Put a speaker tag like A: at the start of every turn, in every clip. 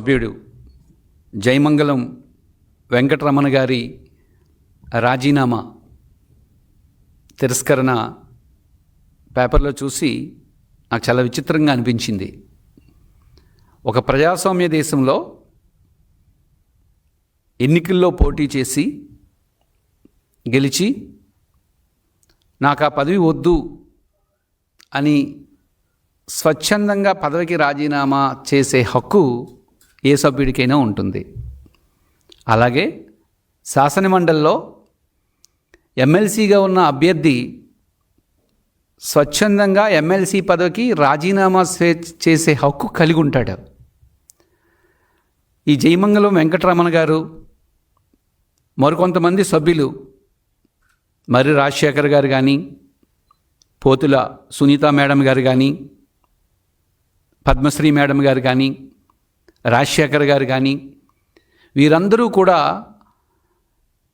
A: సభ్యుడు జయమంగళం వెంకటరమణ గారి రాజీనామా తిరస్కరణ పేపర్లో చూసి నాకు చాలా విచిత్రంగా అనిపించింది. ఒక ప్రజాస్వామ్య దేశంలో ఎన్నికల్లో పోటీ చేసి గెలిచి నాకు ఆ పదవి వద్దు అని స్వచ్ఛందంగా పదవికి రాజీనామా చేసే హక్కు ఏ సభ్యుడికైనా ఉంటుంది. అలాగే శాసనమండలిలో ఎమ్మెల్సీగా ఉన్న అభ్యర్థి స్వచ్ఛందంగా ఎమ్మెల్సీ పదవికి రాజీనామా చేసే హక్కు కలిగి ఉంటాడు. ఈ జయమంగళం వెంకటరమణ గారు, మరికొంతమంది సభ్యులు, మరి రాజశేఖర్ గారు కానీ, పోతుల సునీత మేడం గారు కానీ, పద్మశ్రీ మేడం గారు కానీ, రాజశేఖర్ గారు కానీ, వీరందరూ కూడా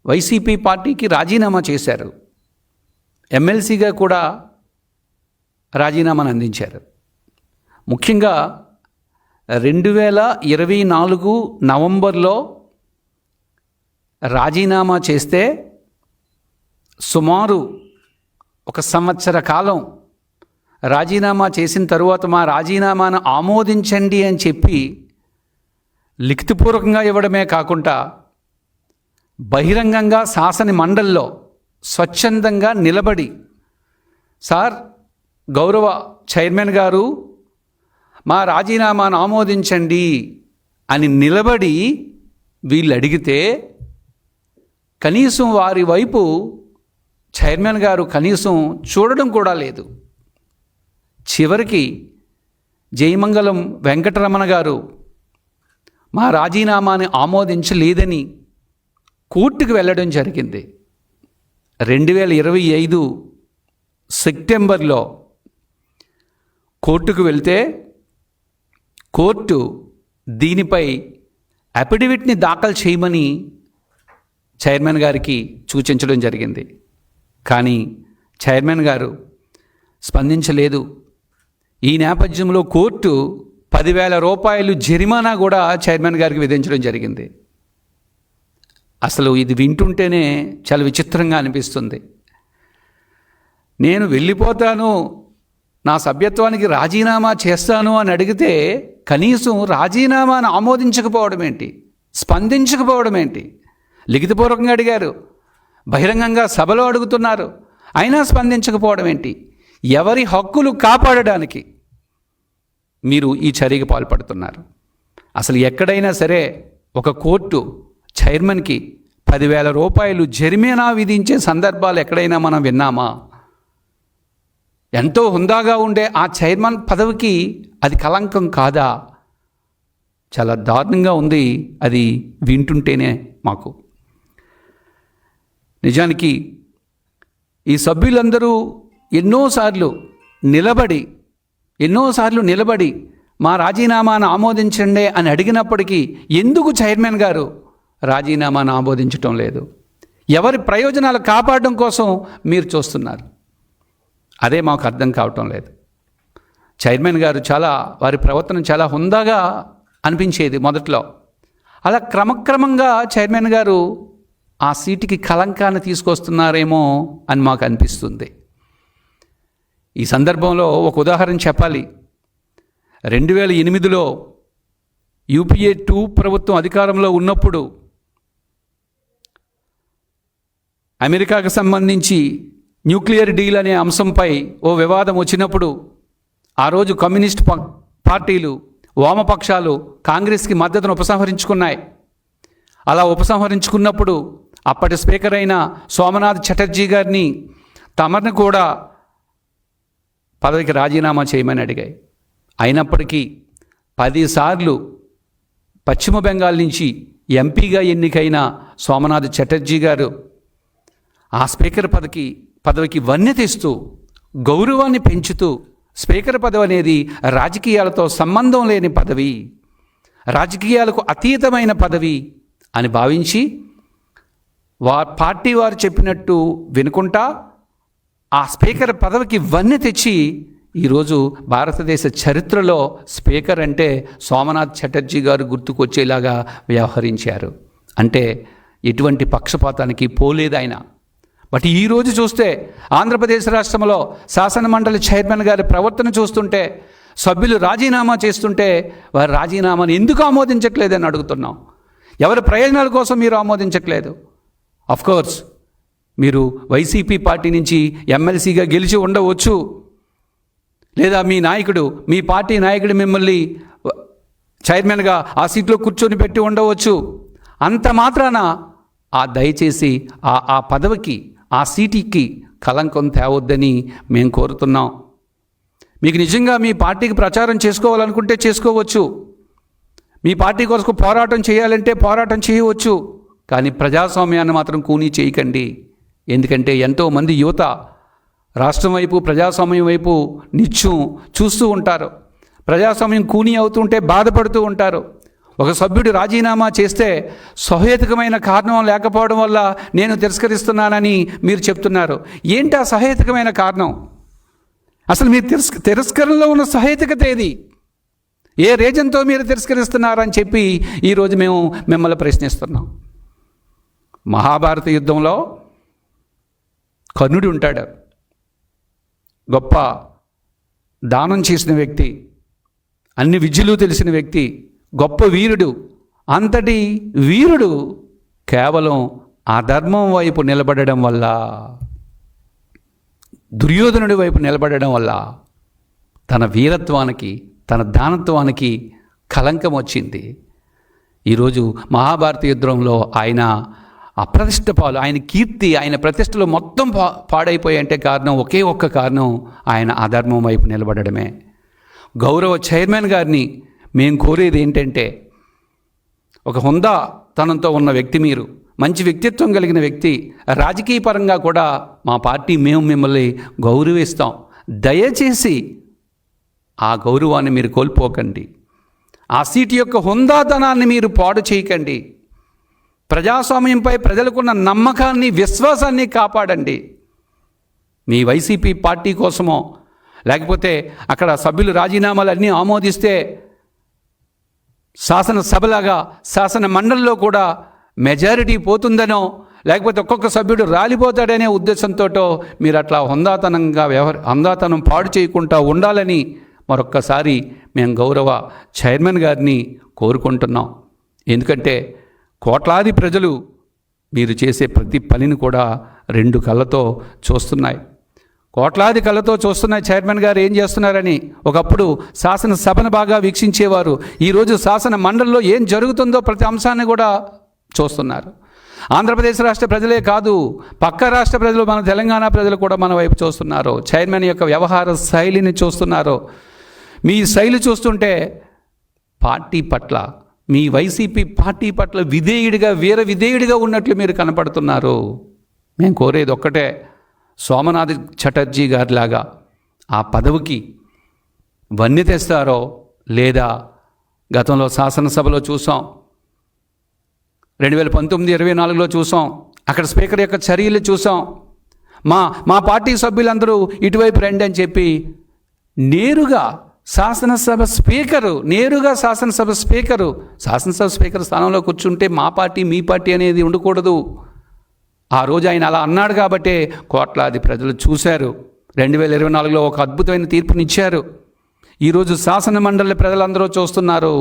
A: వైసీపీ పార్టీకి రాజీనామా చేశారు. ఎమ్మెల్సీగా కూడా రాజీనామాను అందించారు. ముఖ్యంగా 2024 నవంబర్లో రాజీనామా చేస్తే సుమారు 1 సంవత్సర కాలం రాజీనామా చేసిన తరువాత మా రాజీనామాను ఆమోదించండి అని చెప్పి లిఖితపూర్వకంగా ఇవ్వడమే కాకుండా బహిరంగంగా శాసన మండలిలో స్వచ్ఛందంగా నిలబడి, సార్ గౌరవ చైర్మన్ గారు మా రాజీనామాను ఆమోదించండి అని నిలబడి వీళ్ళు అడిగితే కనీసం వారి వైపు చైర్మన్ గారు కనీసం చూడడం కూడా లేదు. చివరికి జయమంగళం వెంకటరమణ గారు మా రాజీనామాని ఆమోదించలేదని కోర్టుకు వెళ్ళడం జరిగింది. 2025 సెప్టెంబర్లో కోర్టుకు వెళ్తే కోర్టు దీనిపై అఫిడవిట్ని దాఖలు చేయమని చైర్మన్ గారికి సూచించడం జరిగింది. కానీ చైర్మన్ గారు స్పందించలేదు. ఈ నేపథ్యంలో కోర్టు 10,000 రూపాయలు జరిమానా కూడా చైర్మన్ గారికి విధించడం జరిగింది. అసలు ఇది వింటుంటేనే చాలా విచిత్రంగా అనిపిస్తుంది. నేను వెళ్ళిపోతాను, నా సభ్యత్వానికి రాజీనామా చేస్తాను అని అడిగితే కనీసం రాజీనామాను ఆమోదించకపోవడం ఏంటి, స్పందించకపోవడం ఏంటి? లిఖితపూర్వకంగా అడిగారు, బహిరంగంగా సభలో అడుగుతున్నారు, అయినా స్పందించకపోవడం ఏంటి? ఎవరి హక్కులు కాపాడడానికి మీరు ఈ చర్యకి పాల్పడుతున్నారు? అసలు ఎక్కడైనా సరే ఒక కోర్టు చైర్మన్కి 10,000 రూపాయలు జరిమానా విధించే సందర్భాలు ఎక్కడైనా మనం విన్నామా? ఎంతో హుందాగా ఉండే ఆ చైర్మన్ పదవికి అది కళంకం కాదా? చాలా దారుణంగా ఉంది అది వింటుంటేనే మాకు. నిజానికి ఈ సభ్యులందరూ ఎన్నోసార్లు నిలబడి మా రాజీనామాను ఆమోదించండి అని అడిగినప్పటికీ ఎందుకు చైర్మన్ గారు రాజీనామాను ఆమోదించటం లేదు? ఎవరి ప్రయోజనాలు కాపాడడం కోసం మీరు చూస్తున్నారు? అదే మాకు అర్థం కావటం లేదు. చైర్మన్ గారు వారి ప్రవర్తన చాలా హుందాగా అనిపించేది మొదట్లో. అలా క్రమక్రమంగా చైర్మన్ గారు ఆ సీటుకి కళంకాన్ని తీసుకొస్తున్నారేమో అని మాకు అనిపిస్తుంది. ఈ సందర్భంలో ఒక ఉదాహరణ చెప్పాలి. 2008లో UPA 2 ప్రభుత్వం అధికారంలో ఉన్నప్పుడు అమెరికాకు సంబంధించి న్యూక్లియర్ డీల్ అనే అంశంపై ఓ వివాదం వచ్చినప్పుడు ఆ రోజు కమ్యూనిస్ట్ పార్టీలు, వామపక్షాలు కాంగ్రెస్కి మద్దతును ఉపసంహరించుకున్నాయి. అలా ఉపసంహరించుకున్నప్పుడు అప్పటి స్పీకర్ అయిన సోమనాథ్ చటర్జీ గారిని తమను కూడా పదవికి రాజీనామా చేయమని అడిగాయి. అయినప్పటికీ 10 సార్లు పశ్చిమ బెంగాల్ నుంచి ఎంపీగా ఎన్నికైన సోమనాథ్ చటర్జీ గారు ఆ స్పీకర్ పదవికి వన్నె తెస్తూ, గౌరవాన్ని పెంచుతూ, స్పీకర్ పదవి అనేది రాజకీయాలతో సంబంధం లేని పదవి, రాజకీయాలకు అతీతమైన పదవి అని భావించి పార్టీ వారు చెప్పినట్టు వినుకుంటా ఆ స్పీకర్ పదవికి వన్నె తెచ్చి ఈరోజు భారతదేశ చరిత్రలో స్పీకర్ అంటే సోమనాథ్ చటర్జీ గారు గుర్తుకొచ్చేలాగా వ్యవహరించారు. అంటే ఎటువంటి పక్షపాతానికి పోలేదు ఆయన. బట్ ఈరోజు చూస్తే ఆంధ్రప్రదేశ్ రాష్ట్రంలో శాసనమండలి చైర్మన్ గారి ప్రవర్తన చూస్తుంటే, సభ్యులు రాజీనామా చేస్తుంటే వారి రాజీనామాను ఎందుకు ఆమోదించట్లేదని అడుగుతున్నాం. ఎవరి ప్రయోజనాల కోసం మీరు ఆమోదించట్లేదు? అఫ్కోర్స్ మీరు వైసీపీ పార్టీ నుంచి ఎమ్మెల్సీగా గెలిచి ఉండవచ్చు, లేదా మీ పార్టీ నాయకుడు మిమ్మల్ని చైర్మన్గా ఆ సీట్లో కూర్చొని పెట్టి ఉండవచ్చు. అంత మాత్రాన దయచేసి ఆ పదవికి, ఆ సీటుకి కలంకం తేవద్దని మేము కోరుతున్నాం. మీకు నిజంగా మీ పార్టీకి ప్రచారం చేసుకోవాలనుకుంటే చేసుకోవచ్చు, మీ పార్టీ కోసం పోరాటం చేయాలంటే పోరాటం చేయవచ్చు, కానీ ప్రజాస్వామ్యాన్ని మాత్రం కూనీ చేయకండి. ఎందుకంటే ఎంతోమంది యువత రాష్ట్రం వైపు, ప్రజాస్వామ్యం వైపు నిత్యం చూస్తూ ఉంటారు. ప్రజాస్వామ్యం కూనీ అవుతుంటే బాధపడుతూ ఉంటారు. ఒక సభ్యుడు రాజీనామా చేస్తే సహేతుకమైన కారణం లేకపోవడం వల్ల నేను తిరస్కరిస్తున్నానని మీరు చెప్తున్నారు. ఏంటి ఆ సహేతుకమైన కారణం? అసలు మీ తిరస్కరణలో ఉన్న సహేతుకత ఏది? ఏ రీజన్తో మీరు తిరస్కరిస్తున్నారని చెప్పి ఈరోజు మేము మిమ్మల్ని ప్రశ్నిస్తున్నాం. మహాభారత యుద్ధంలో కర్ణుడు ఉంటాడు, గొప్ప దానం చేసిన వ్యక్తి, అన్ని విద్యలు తెలిసిన వ్యక్తి, గొప్ప వీరుడు. అంతటి వీరుడు కేవలం అధర్మం వైపు నిలబడడం వల్ల, దుర్యోధనుడి వైపు నిలబడడం వల్ల తన వీరత్వానికి, తన దానత్వానికి కలంకం వచ్చింది. ఈరోజు మహాభారత యుద్ధంలో ఆయన అప్రతిష్ట పాలు, ఆయన కీర్తి, ఆయన ప్రతిష్టలు మొత్తం పాడైపోయాయంటే కారణం ఒకే ఒక్క కారణం, ఆయన అధర్మం వైపు నిలబడడమే. గౌరవ చైర్మన్ గారిని మేము కోరేది ఏంటంటే, ఒక హుందాతనంతో ఉన్న వ్యక్తి, మీరు మంచి వ్యక్తిత్వం కలిగిన వ్యక్తి, రాజకీయ పరంగా కూడా మా పార్టీ మేము మిమ్మల్ని గౌరవిస్తాం. దయచేసి ఆ గౌరవాన్ని మీరు కోల్పోకండి. ఆ సీటు యొక్క హుందాతనాన్ని మీరు పాడు చేయకండి. ప్రజాస్వామ్యంపై ప్రజలకున్న నమ్మకాన్ని, విశ్వాసాన్ని కాపాడండి. మీ వైసీపీ పార్టీ కోసమో, లేకపోతే అక్కడ సభ్యులు రాజీనామాలన్నీ ఆమోదిస్తే శాసనసభలాగా శాసన మండలిలో కూడా మెజారిటీ పోతుందనో, లేకపోతే ఒక్కొక్క సభ్యుడు రాలిపోతాడనే ఉద్దేశంతో మీరు అట్లా హుందాతనం పాడు చేయకుండా ఉండాలని మరొక్కసారి మేము గౌరవ చైర్మన్ గారిని కోరుకుంటున్నాం. ఎందుకంటే కోట్లాది ప్రజలు మీరు చేసే ప్రతి పనిని కూడా రెండు కళ్ళతో చూస్తున్నాయి. కోట్లాది కళ్ళతో చూస్తున్నాయి చైర్మన్ గారు ఏం చేస్తున్నారని. ఒకప్పుడు శాసనసభను బాగా వీక్షించేవారు. ఈరోజు శాసన మండలిలో ఏం జరుగుతుందో ప్రతి అంశాన్ని కూడా చూస్తున్నారు. ఆంధ్రప్రదేశ్ రాష్ట్ర ప్రజలే కాదు, పక్క రాష్ట్ర ప్రజలు, మన తెలంగాణ ప్రజలు కూడా మన వైపు చూస్తున్నారు. చైర్మన్ యొక్క వ్యవహార శైలిని చూస్తున్నారు. మీ శైలి చూస్తుంటే పార్టీ పట్ల, మీ వైసీపీ పార్టీ పట్ల విధేయుడిగా, వీర విధేయుడిగా ఉన్నట్లు మీరు కనపడుతున్నారు. మేము కోరేది ఒక్కటే, సోమనాథ్ చటర్జీ గారిలాగా ఆ పదవికి వన్నె తెస్తారో లేదా. గతంలో శాసనసభలో చూసాం, 2019-24లో చూసాం, అక్కడ స్పీకర్ యొక్క చర్యలు చూసాం. మా పార్టీ సభ్యులందరూ ఇటువైపు రండి అని చెప్పి నేరుగా శాసనసభ స్పీకర్ స్థానంలో కూర్చుంటే మా పార్టీ, మీ పార్టీ అనేది ఉండకూడదు. ఆ రోజు ఆయన అలా అన్నాడు కాబట్టే కోట్లాది ప్రజలు చూశారు. 2024లో ఒక అద్భుతమైన తీర్పునిచ్చారు. ఈరోజు శాసన మండలి ప్రజలందరూ చూస్తున్నారు.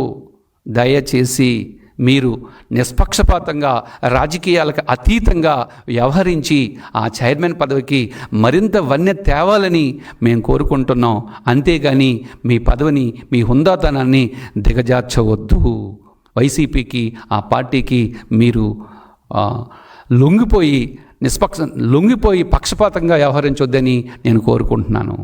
A: దయచేసి మీరు నిష్పక్షపాతంగా, రాజకీయాలకు అతీతంగా వ్యవహరించి ఆ చైర్మన్ పదవికి మరింత వన్నె తేవాలని మేము కోరుకుంటున్నాం. అంతేగాని మీ పదవిని, మీ హుందాతనాన్ని దిగజార్చవద్దు. వైసీపీకి, ఆ పార్టీకి మీరు లొంగిపోయి పక్షపాతంగా వ్యవహరించొద్దని నేను కోరుకుంటున్నాను.